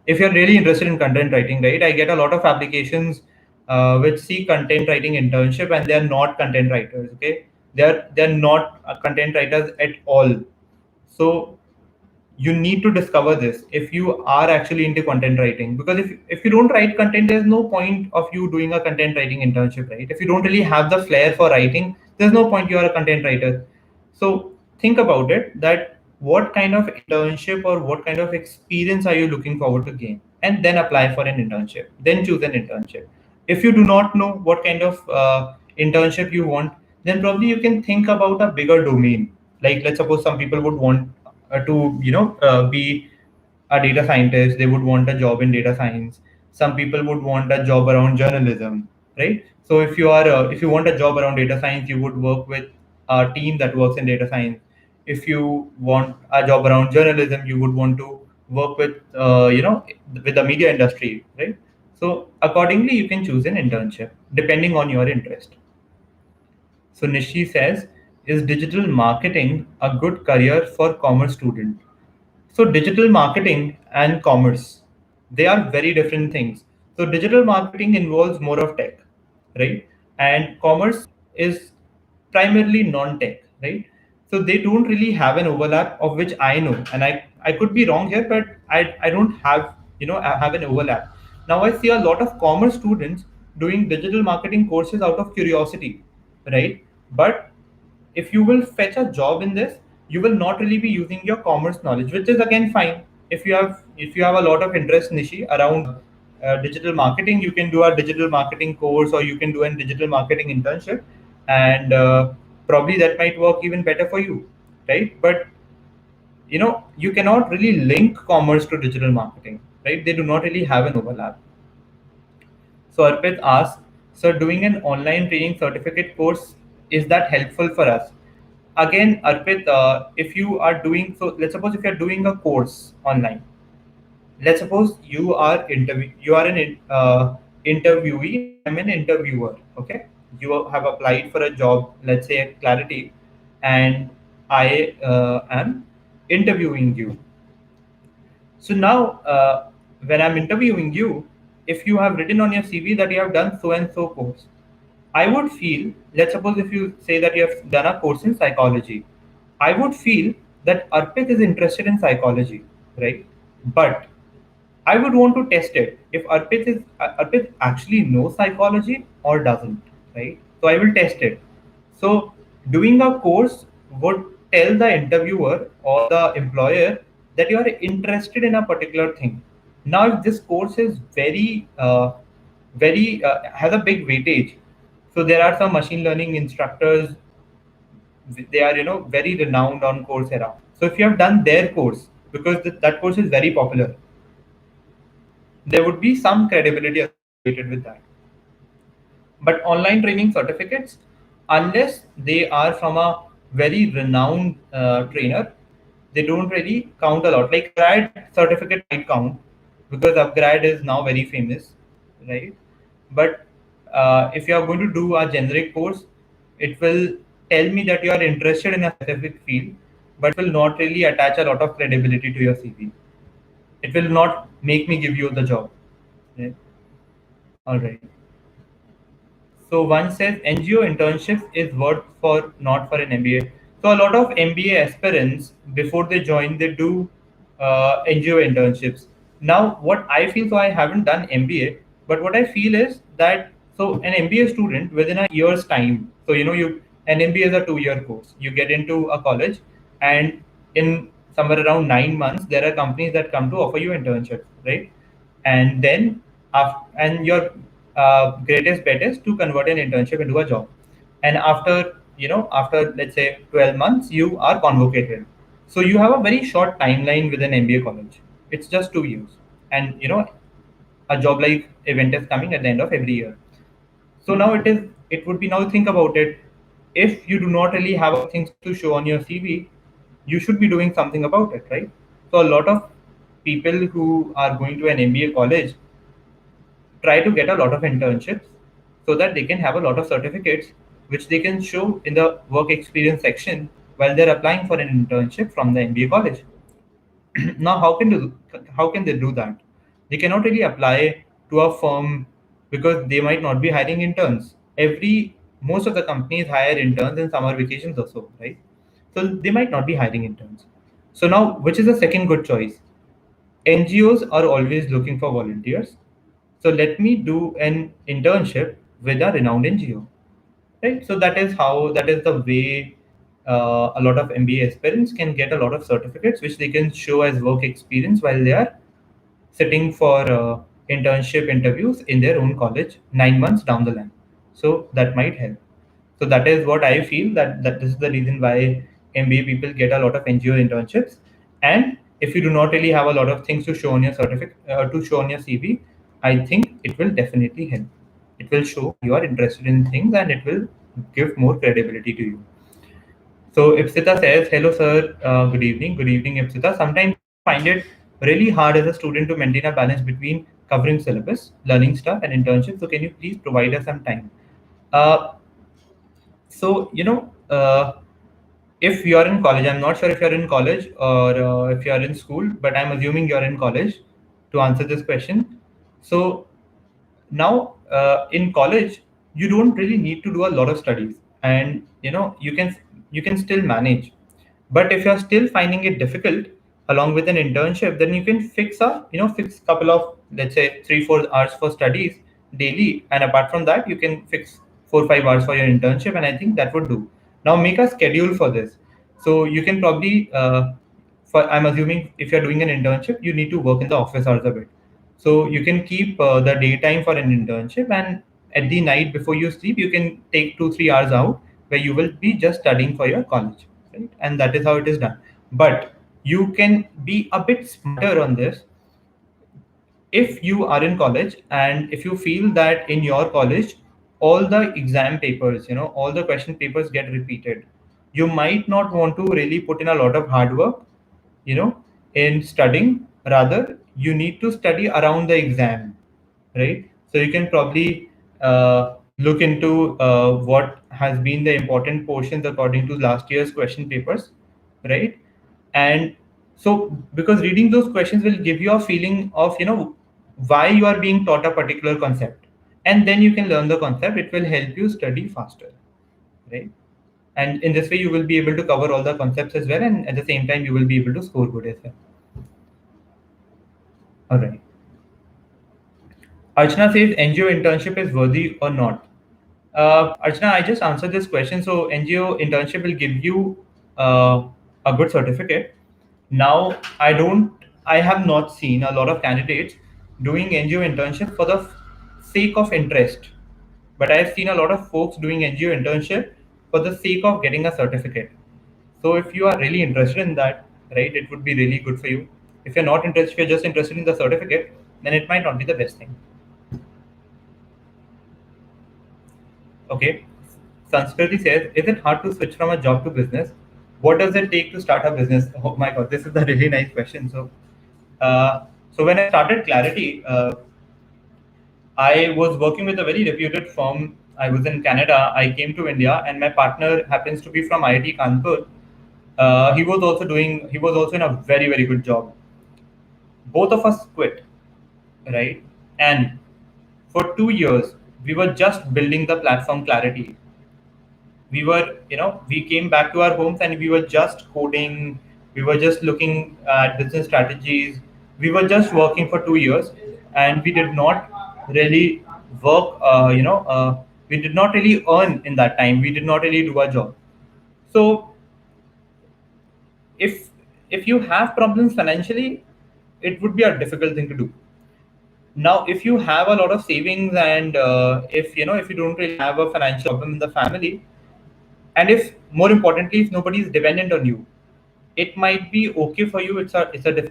If you're really interested in content writing, right, I get a lot of applications which see content writing internship and they're not content writers. Okay, they're not content writers at all. So you need to discover this if you are actually into content writing, because if you don't write content, there's no point of you doing a content writing internship, right? If you don't really have the flair for writing, there's no point you are a content writer. So think about it, that what kind of internship or what kind of experience are you looking forward to gain, and then apply for an internship, then choose an internship. If you do not know what kind of internship you want, then probably you can think about a bigger domain. Like, let's suppose some people would want to be a data scientist. They would want a job in data science. Some people would want a job around journalism, right? So if you want a job around data science, you would work with a team that works in data science. If you want a job around journalism, you would want to work with with the media industry, right? So accordingly you can choose an internship depending on your interest. So Nishi says, is digital marketing a good career for commerce student? So digital marketing and commerce, they are very different things. So digital marketing involves more of tech, right? And commerce is primarily non-tech, right? So they don't really have an overlap of which I know, and I could be wrong here, but I don't have I have an overlap. Now I see a lot of commerce students doing digital marketing courses out of curiosity, right? But if you will fetch a job in this, you will not really be using your commerce knowledge, which is again fine. If you have a lot of interest, Nishi, around digital marketing, you can do a digital marketing course, or you can do a digital marketing internship, and probably that might work even better for you, right? But you cannot really link commerce to digital marketing, right? They do not really have an overlap. So Arpit asks, so doing an online training certificate course, is that helpful for us? Again, Arpit, if you are doing, so let's suppose if you're doing a course online, let's suppose you are an interviewee and I'm an interviewer. Okay, you have applied for a job, let's say at Clarity, and I am interviewing you. So now, when I'm interviewing you, if you have written on your CV that you have done so and so course, I would feel, let's suppose if you say that you have done a course in psychology, I would feel that Arpit is interested in psychology, right? But I would want to test it if Arpit actually knows psychology or doesn't, right? So I will test it. So doing a course would tell the interviewer or the employer that you are interested in a particular thing. Now, if this course is very has a big weightage, so there are some machine learning instructors. They are very renowned on Coursera. So if you have done their course, because that course is very popular, there would be some credibility associated with that. But online training certificates, unless they are from a very renowned trainer, they don't really count a lot. Like grad certificate might count because upgrad is now very famous, right? But if you are going to do a generic course, it will tell me that you are interested in a specific field, but will not really attach a lot of credibility to your CV. It will not make me give you the job. Right? All right. So one says NGO internships is worth for not for an MBA. So a lot of MBA aspirants before they join, they do NGO internships. Now what I feel, so I haven't done MBA, but what I feel is that, so an MBA student within a year's time, so you an MBA is a 2-year course. You get into a college, and in somewhere around 9 months, there are companies that come to offer you internships, right? And then and your greatest bet is to convert an internship into a job. And after let's say 12 months, you are convocated. So you have a very short timeline with an MBA college. It's just 2 years, and a job like event is coming at the end of every year. So now it would be, now think about it. If you do not really have things to show on your CV, you should be doing something about it, right? So a lot of people who are going to an MBA college try to get a lot of internships so that they can have a lot of certificates which they can show in the work experience section while they're applying for an internship from the MBA college. Now, how can they do that? They cannot really apply to a firm because they might not be hiring interns. Most of the companies hire interns in summer vacations also, right? So they might not be hiring interns. So now, which is the second good choice? NGOs are always looking for volunteers. So let me do an internship with a renowned NGO, right? So that is the way a lot of MBA aspirants can get a lot of certificates which they can show as work experience while they are sitting for internship interviews in their own college 9 months down the line. So that might help. So that is what I feel, that this is the reason why MBA people get a lot of NGO internships. And if you do not really have a lot of things to show on your certificate to show on your CV, I think it will definitely help. It will show you are interested in things and it will give more credibility to you. So Ipsita says, "Hello, sir. Good evening. Good evening, Ipsita. Sometimes I find it really hard as a student to maintain a balance between covering syllabus, learning stuff, and internship. So can you please provide us some time?" Uh, so if you're in college, I'm not sure if you're in college or if you're in school, but I'm assuming you're in college to answer this question. So now in college you don't really need to do a lot of studies, and you can still manage. But if you're still finding it difficult along with an internship, then you can fix couple of, let's say, 3 4 hours for studies daily, and apart from that you can fix 4 5 hours for your internship, and I think that would do. Now make a schedule for this. So you can probably for I'm assuming if you're doing an internship, you need to work in the office hours a bit. So you can keep the daytime for an internship, and at the night before you sleep, you can take 2 3 hours out where you will be just studying for your college, right? And that is how it is done. But you can be a bit smarter on this. If you are in college and if you feel that in your college all the exam papers, all the question papers get repeated, you might not want to really put in a lot of hard work you know in studying. Rather, you need to study around the exam, right? So you can probably look into what has been the important portions according to last year's question papers, right? And so, because reading those questions will give you a feeling of why you are being taught a particular concept, and then you can learn the concept. It will help you study faster, right? And in this way you will be able to cover all the concepts as well, and at the same time you will be able to score good as well. All right. Archana says NGO internship is worthy or not. Archana, I just answered this question. So NGO internship will give you a good certificate. Now, I have not seen a lot of candidates doing NGO internship for the sake of interest, but I've seen a lot of folks doing NGO internship for the sake of getting a certificate. So if you are really interested in that, right, it would be really good for you. If you're not interested, if you're just interested in the certificate, then it might not be the best thing. Okay. Sanskriti says, is it hard to switch from a job to business? What does it take to start a business? Oh my God, this is a really nice question. So when I started Clarity, I was working with a very reputed firm. I was in Canada. I came to India, and my partner happens to be from IIT Kanpur. He was also in a very, very good job. Both of us quit, right? And for 2 years, we were just building the platform Clarity. We came back to our homes and we were just coding. We were just looking at business strategies. We were just working for 2 years, and we did not really work. We did not really earn in that time. We did not really do our job. So if you have problems financially, it would be a difficult thing to do. Now if you have a lot of savings, and if you don't really have a financial problem in the family, and if more importantly, if nobody is dependent on you, it might be okay for you. It's a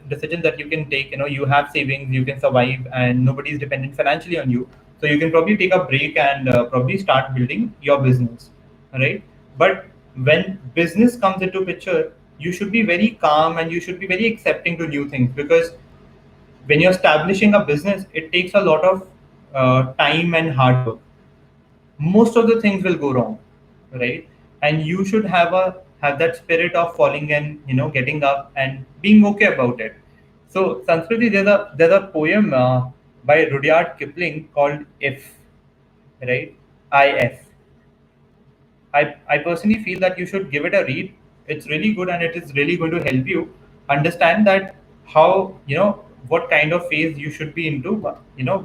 decision that you can take. You have savings, you can survive, and nobody is dependent financially on you. So you can probably take a break and probably start building your business, right? But when business comes into picture, you should be very calm and you should be very accepting to new things, because when you're establishing a business, it takes a lot of time and hard work. Most of the things will go wrong, right? And you should have that spirit of falling and getting up and being okay about it. So Sanskriti, there's a poem by Rudyard Kipling called If, right? If I personally feel that you should give it a read. It's really good and it is really going to help you understand that how, what kind of phase you should be into,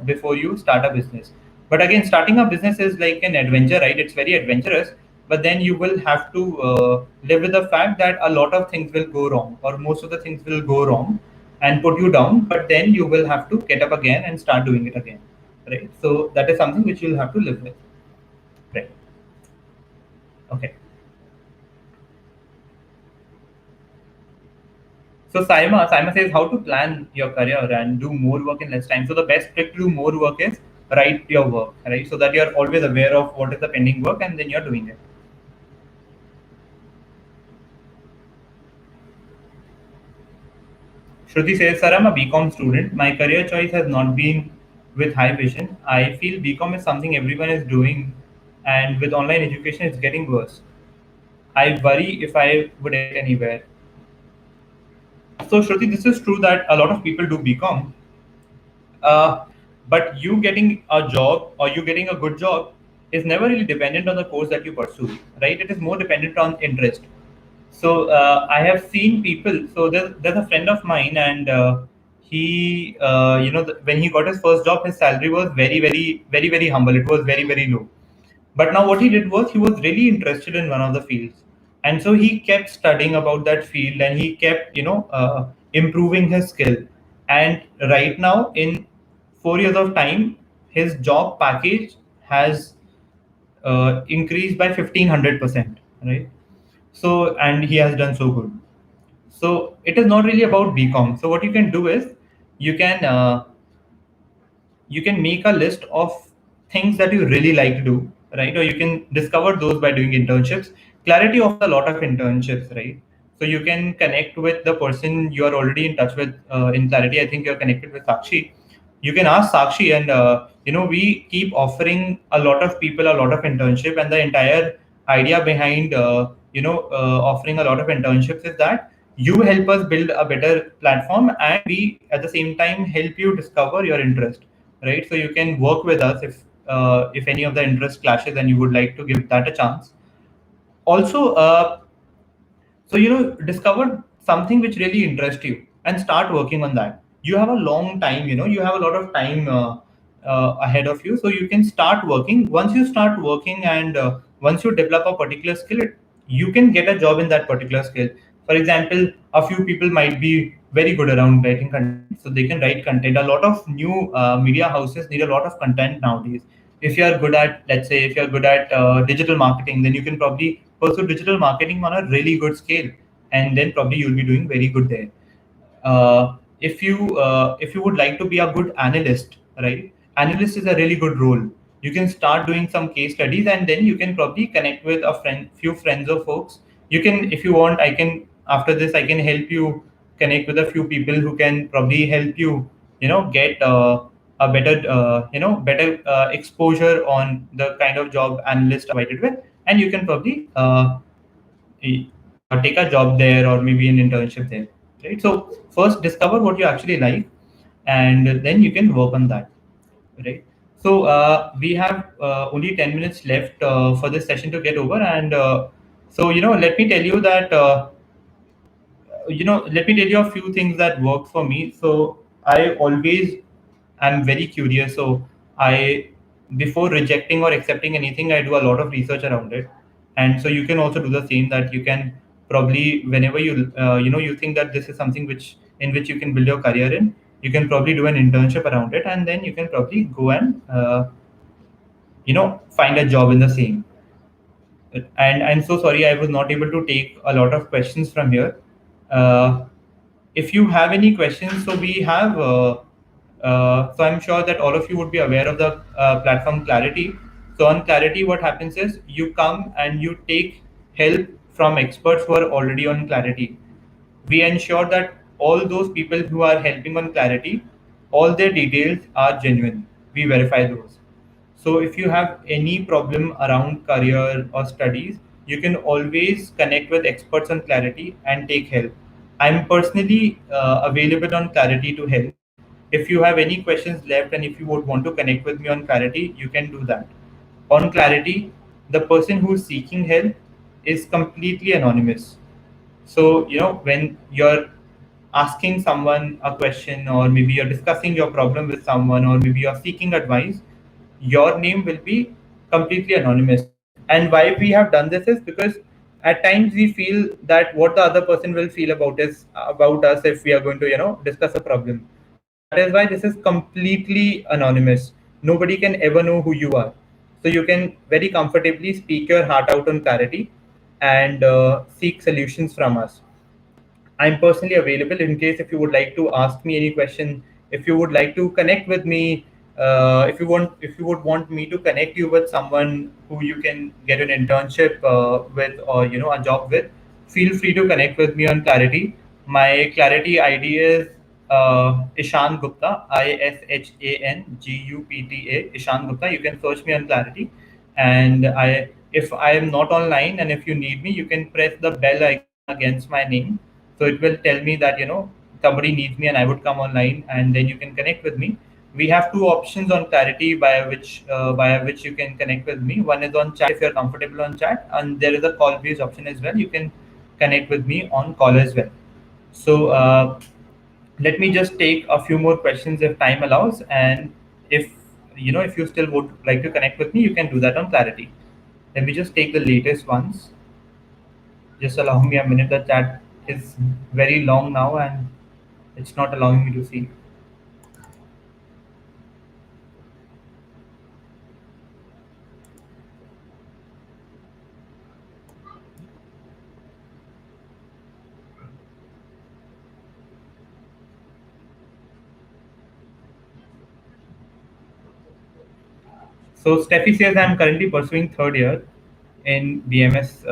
before you start a business. But again, starting a business is like an adventure, right? It's very adventurous, but then you will have to live with the fact that a lot of things will go wrong, or most of the things will go wrong and put you down, but then you will have to get up again and start doing it again, right? So that is something which you'll have to live with, right? Okay. So Saima says how to plan your career and do more work in less time. So the best trick to do more work is write your work, right? So that you're always aware of what is the pending work and then you're doing it. Shruti says, Sir, I'm a BCom student. My career choice has not been with high vision. I feel BCom is something everyone is doing, and with online education, it's getting worse. I worry if I would get anywhere. So, Shruti, this is true that a lot of people do BCom, uh, but you getting a job or you getting a good job is never really dependent on the course that you pursue, right? It is more dependent on interest. So I have seen people. So there's a friend of mine, and he, when he got his first job, his salary was very, very, very, very humble. It was very, very low. But now what he did was he was really interested in one of the fields, and so he kept studying about that field, and he kept improving his skill. And right now, in 4 years of time, his job package has increased by 1,500%, right? So, and he has done so good. So it is not really about BCom. So what you can do is you can make a list of things that you really like to do, right? Or you can discover those by doing internships. Clarity offers a lot of internships, right? So you can connect with the person you are already in touch with in Clarity. I think you're connected with Sakshi. You can ask Sakshi, and we keep offering a lot of people a lot of internship, and the entire idea behind offering a lot of internships is that you help us build a better platform, and we at the same time help you discover your interest, right? So you can work with us if any of the interest clashes and you would like to give that a chance. Also, discover something which really interests you and start working on that. You have a long time, you have a lot of time ahead of you, so you can start working. Once you start working and once you develop a particular skill, you can get a job in that particular skill. For example, a few people might be very good around writing content, so they can write content. A lot of new media houses need a lot of content nowadays. If you are good at, let's say, if you're good at digital marketing, then you can probably pursue digital marketing on a really good scale, and then probably you'll be doing very good there. If you would like to be a good analyst, right? Analyst is a really good role. You can start doing some case studies, and then you can probably connect with few friends or folks. You can, if you want, I can, after this I can help you connect with a few people who can probably help you, get a better, better exposure on the kind of job analyst provided with, and you can probably take a job there or maybe an internship there, right? So first discover what you actually like, and then you can work on that, right? So we have only 10 minutes left for this session to get over, and so let me tell you that let me tell you a few things that work for me. So I always am very curious. So I, before rejecting or accepting anything, I do a lot of research around it. And so you can also do the same, that you can probably, whenever you you think that this is something which in which you can build your career in, you can probably do an internship around it, and then you can probably go and find a job in the same. And I'm so sorry I was not able to take a lot of questions from here. Uh, if you have any questions, so we have. So I'm sure that all of you would be aware of the platform Clarity. So on Clarity, what happens is you come and you take help from experts who are already on Clarity. We ensure that all those people who are helping on Clarity, all their details are genuine. We verify those. So if you have any problem around career or studies, you can always connect with experts on Clarity and take help. I'm personally available on Clarity to help. If you have any questions left and if you would want to connect with me on Clarity, you can do that. On Clarity, the person who is seeking help is completely anonymous. So, when you're asking someone a question, or maybe you're discussing your problem with someone, or maybe you're seeking advice, your name will be completely anonymous. And why we have done this is because at times we feel that what the other person will feel about us if we are going to, discuss a problem. So that is why this is completely anonymous. Nobody can ever know who you are. So you can very comfortably speak your heart out on Clarity and seek solutions from us. I'm personally available in case if you would like to ask me any question, if you would like to connect with me, if you would want me to connect you with someone who you can get an internship with, or a job with, feel free to connect with me on Clarity. My Clarity ID is Ishan Gupta, ISHANGUPTA, Ishan Gupta. You can search me on Clarity, and if I am not online and if you need me, you can press the bell icon against my name, so it will tell me that somebody needs me and I would come online, and then you can connect with me. We have two options on Clarity by which you can connect with me. One is on chat if you're comfortable on chat, and there is a call based option as well. You can connect with me on call as well. So let me just take a few more questions if time allows, and if you still would like to connect with me, you can do that on Clarity. Let me just take the latest ones. Just allow me a minute. The chat is very long now and it's not allowing me to see. So Steffi says I'm currently pursuing third year in BMS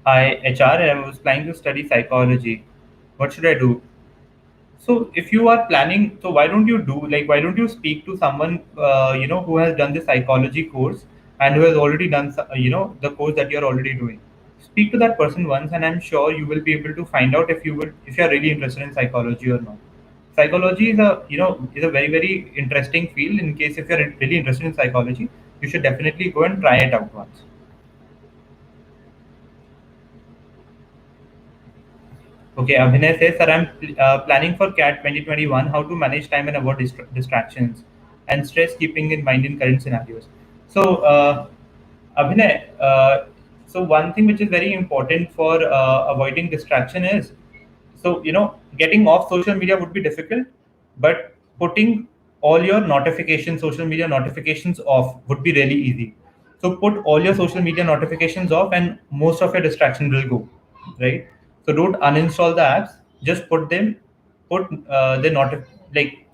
IHR, and I was planning to study psychology. What should I do? So if you are planning, so why don't you speak to someone who has done the psychology course and who has already done the course that you're already doing. Speak to that person once, and I'm sure you will be able to find out if you're really interested in psychology or not. Psychology is a very very interesting field. In case if you're really interested in psychology, you should definitely go and try it out once. Okay, Abhinay says, "Sir, I'm planning for CAT 2021. How to manage time and avoid distractions and stress, keeping in mind in current scenarios." So, Abhinay, so one thing which is very important for avoiding distraction is, so getting off social media would be difficult, but putting all your social media notifications off would be really easy. So put all your social media notifications off and most of your distraction will go, right? So don't uninstall the apps, just put the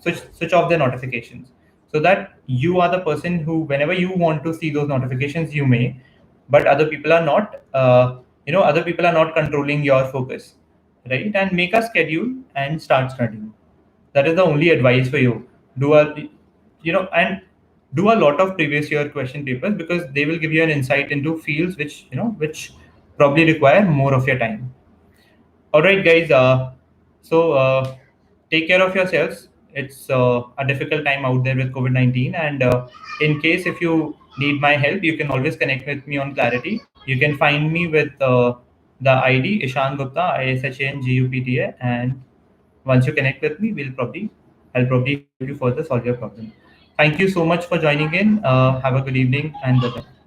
switch off the notifications, so that you are the person who, whenever you want to see those notifications, you may, but other people are not controlling your focus, right? And make a schedule and start studying. That is the only advice for you. Do a and do a lot of previous year question papers, because they will give you an insight into fields which probably require more of your time. All right, guys. So take care of yourselves. It's a difficult time out there with COVID-19, and in case if you need my help, you can always connect with me on Clarity. You can find me with the ID Ishan Gupta, ISHANGUPTA, and once you connect with me, I'll probably help you further solve your problem. Thank you so much for joining in. Have a good evening and bye.